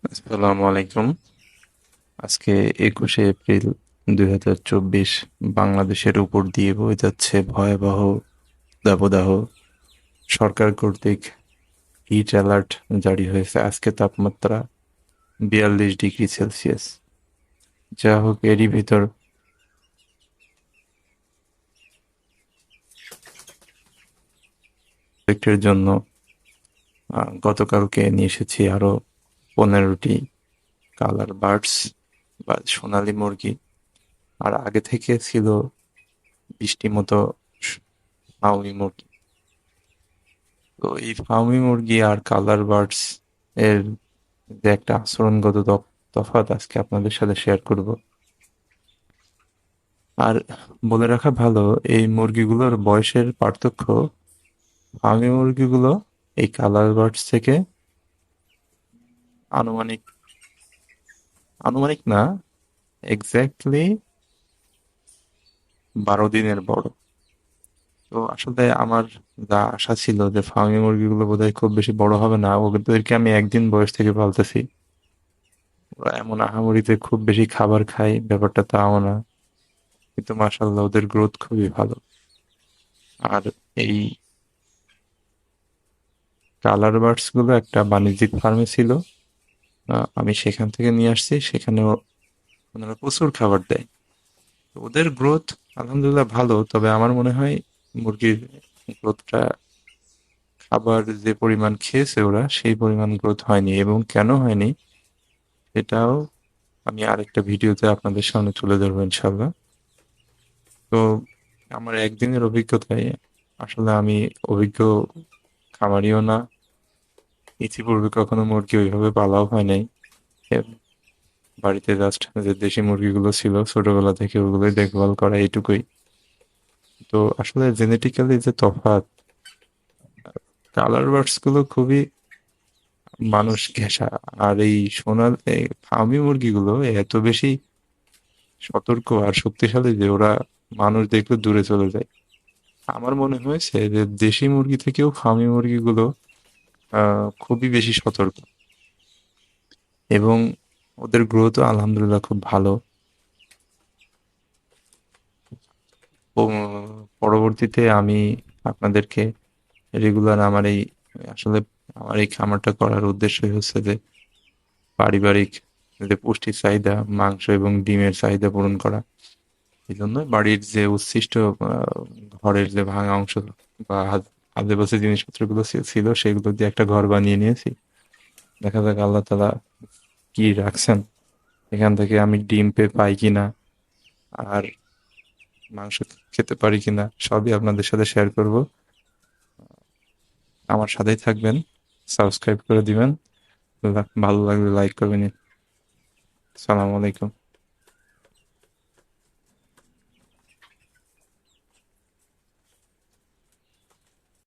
আসসালামু আলাইকুম। আজকে 21শে এপ্রিল 2024। বাংলাদেশের উপর দিয়ে বয়ে যাচ্ছে ভয়াবহ দাবদাহ। সরকার কর্তৃক হিট অ্যালার্ট জারি হয়েছে। আজকে তাপমাত্রা 42 ডিগ্রি সেলসিয়াস। যা হোক, এরই ভিতর প্রজেক্টের জন্য গতকালকে নিয়ে এসেছি আরো 15টি কালার বার্ডস বা সোনালী মুরগি। আর আগে থেকে ছিল 20টি মতো ফাউমি মুরগি। তো এই ফার্মি মুরগি আর কালার বার্ডস এর যে একটা আচরণগত তফাৎ আজকে আপনাদের সাথে শেয়ার করব। আর বলে রাখা ভালো, এই মুরগিগুলোর বয়সের পার্থক্য ফার্মি মুরগিগুলো এই কালার বার্ডস থেকে আনুমানিক আনুমানিক না, এক্স্যাক্টলি 12 দিনের বড়। তো আসলে আমার যা আশা ছিল যে ফার্মি মুরগিগুলো বোধহয় খুব বেশি বড় হবে না, ওদেরকে আমি একদিন বয়স থেকে পালতেছি। ওরা এমন আহামরিতে খুব বেশি খাবার খায় ব্যাপারটা তাও না, কিন্তু মাশাআল্লাহ ওদের গ্রোথ খুবই ভালো। আর এই কালার বার্ডস গুলো একটা বাণিজ্যিক ফার্মে ছিল। আমি সেখান থেকে নিয়ে আসছি। সেখানে ওনারা প্রচুর খাবার দেয়। তো ওদের গ্রোথ আলহামদুলিল্লাহ ভালো, তবে আমার মনে হয় মুরগির গ্রোথটা খাবার যে পরিমাণ খেয়েছে ওরা সেই পরিমাণ গ্রোথ হয়নি, এবং কেন হয়নি সেটাও আমি আরেকটা ভিডিওতে আপনাদের সামনে তুলে ধরবো ইনশাল্লাহ। তো আমার একদিনের অভিজ্ঞতায়, আসলে আমি অভিজ্ঞ খামারিও না, ইতিপূর্বে কখনো মুরগি ওইভাবে পালাও হয় নাই। এ, বাড়িতে জাস্ট যে দেশি মুরগিগুলো ছিল ছোটবেলা থেকে ওগুলোই দেখভাল করা, এইটুকুই। তো আসলে জেনেটিক্যালি যে তফাৎ, কালার বার্ডস গুলো খুবই মানুষ ঘেঁষা। আর এই এই ফার্মি মুরগিগুলো এত বেশি সতর্ক আর শক্তিশালী যে ওরা মানুষ দেখলে দূরে চলে যায়। আমার মনে হয়েছে যে দেশি মুরগি থেকেও ফার্মি মুরগিগুলো খুবই বেশি সতর্ক, এবং ওদের গ্রোথও আলহামদুলিল্লাহ খুব ভালো। পরবর্তীতে আমি আপনাদেরকে রেগুলার আসলে আমার এই খামারটা করার উদ্দেশ্যই হচ্ছে যে পারিবারিক যে পুষ্টির চাহিদা, মাংস এবং ডিমের চাহিদা পূরণ করা। এই জন্য বাড়ির যে উচ্ছিষ্ট ঘরের যে ভাঙা অংশ বা আশেপাশে জিনিসপত্রগুলো ছিল সেগুলো দিয়ে একটা ঘর বানিয়ে নিয়েছি। দেখা যাক আল্লাহ তাআলা কি রাখছেন, এখান থেকে আমি ডিম পাই কিনা আর মাংস খেতে পারি কিনা সবই আপনাদের সাথে শেয়ার করব। আমার সাথেই থাকবেন, সাবস্ক্রাইব করে দিবেন, ভালো লাগলে লাইক করবেন। সালাম আলাইকুম।